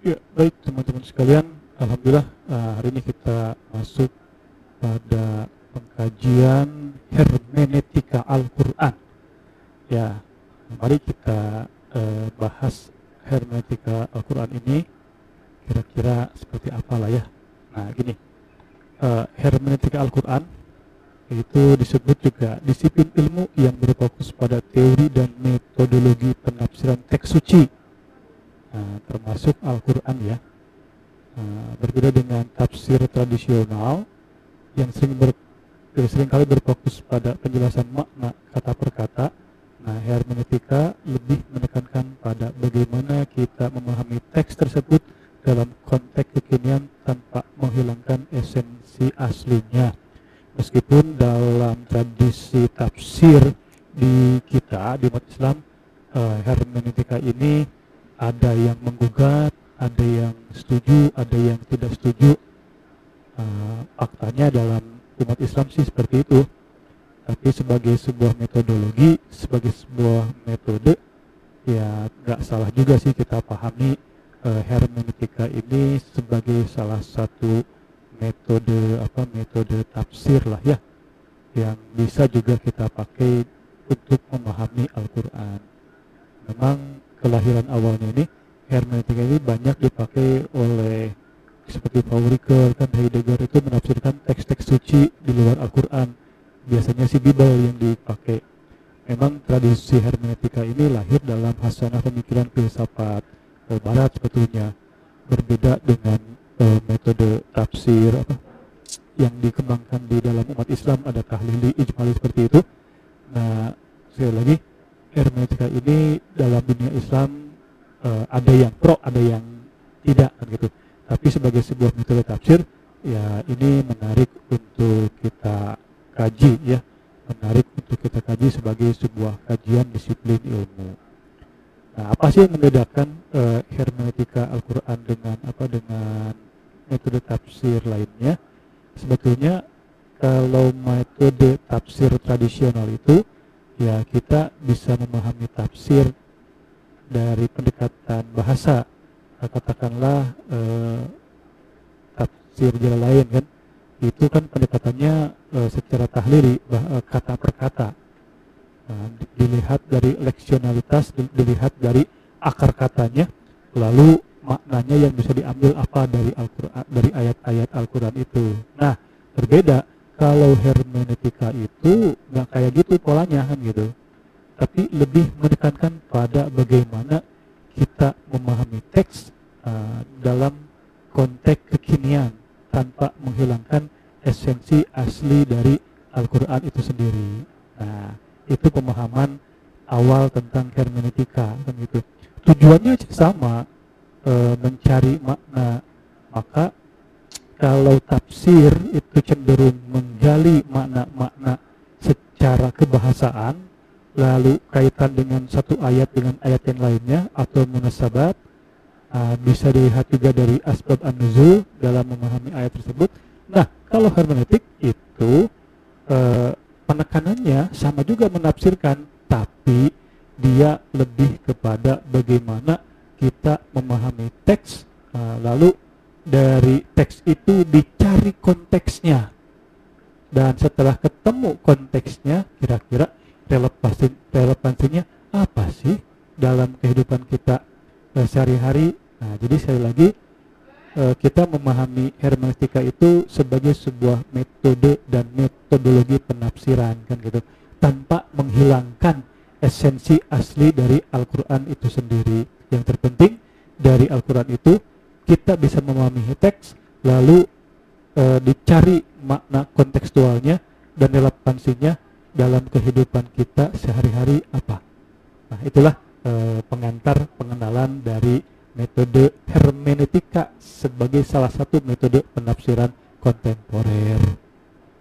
Ya, baik teman-teman sekalian, alhamdulillah hari ini kita masuk pada pengkajian hermeneutika Al-Qur'an. Ya, mari kita bahas hermeneutika Al-Qur'an ini kira-kira seperti apalah ya. Nah, gini. Hermeneutika Al-Qur'an itu disebut juga disiplin ilmu yang berfokus pada teori dan metodologi penafsiran teks suci, termasuk Al-Quran ya. Berbeda dengan tafsir tradisional yang seringkali berfokus pada penjelasan makna kata per kata. Nah, hermeneutika lebih menekankan pada bagaimana kita memahami teks tersebut dalam konteks kekinian tanpa menghilangkan esensi aslinya. Meskipun dalam tradisi tafsir di kita, di umat Islam, hermeneutika ini ada yang menggugat, ada yang setuju, ada yang tidak setuju. Faktanya dalam umat Islam sih seperti itu. Tapi sebagai sebuah metodologi, sebagai sebuah metode, ya nggak salah juga sih kita pahami hermeneutika ini sebagai salah satu metode tafsir lah ya, yang bisa juga kita pakai untuk memahami Al-Quran. Memang kelahiran awalnya ini hermeneutika ini banyak dipakai oleh seperti Paul Ricoeur, kan Heidegger itu menafsirkan teks-teks suci di luar Al-Quran. Biasanya si Bible yang dipakai. Memang tradisi hermeneutika ini lahir dalam hasanah pemikiran filsafat Barat sebetulnya, berbeda dengan metode tafsir yang dikembangkan di dalam umat Islam, ada tahlili, ijmali seperti itu. Nah, sekali lagi hermeneutika ini dalam dunia Islam ada yang pro, ada yang tidak kan gitu. Tapi sebagai sebuah metode tafsir, ya ini menarik untuk kita kaji ya, menarik untuk kita kaji sebagai sebuah kajian disiplin ilmu. Nah, apa sih yang membedakan hermeneutika Al-Quran dengan metode tafsir lainnya? Sebetulnya kalau metode tafsir tradisional itu ya kita bisa memahami tafsir dari pendekatan bahasa, katakanlah tafsir jalan lain kan, itu kan pendekatannya secara tahlili, kata per kata. Dilihat dari leksionalitas, dilihat dari akar katanya, lalu maknanya yang bisa diambil apa dari Al-Quran, dari ayat-ayat Al-Quran itu. Nah, berbeda kalau hermeneutika itu nggak kayak gitu polanya kan gitu, tapi lebih menekankan pada bagaimana kita memahami teks dalam konteks kekinian tanpa menghilangkan esensi asli dari Al-Quran itu sendiri. Nah, itu pemahaman awal tentang hermeneutika kan gitu. Tujuannya sama, mencari makna. Maka kalau tafsir itu cenderung menggali makna-makna secara kebahasaan, lalu kaitan dengan satu ayat dengan ayat yang lainnya atau munasabat, bisa dilihat juga dari asbab an-nuzul dalam memahami ayat tersebut. Nah, kalau hermeneutik itu penekanannya sama juga menafsirkan, tapi dia lebih kepada bagaimana kita memahami teks, lalu dari teks itu dicari konteksnya, dan setelah ketemu konteksnya, kira-kira relevansinya apa sih dalam kehidupan kita sehari-hari. Nah, jadi sekali lagi kita memahami hermeneutika itu sebagai sebuah metode dan metodologi penafsiran kan gitu, tanpa menghilangkan esensi asli dari Al-Quran itu sendiri. Yang terpenting dari Al-Quran itu kita bisa memahami teks, lalu dicari makna kontekstualnya dan relevansinya dalam kehidupan kita sehari-hari apa. Nah, itulah pengantar pengenalan dari metode hermeneutika sebagai salah satu metode penafsiran kontemporer.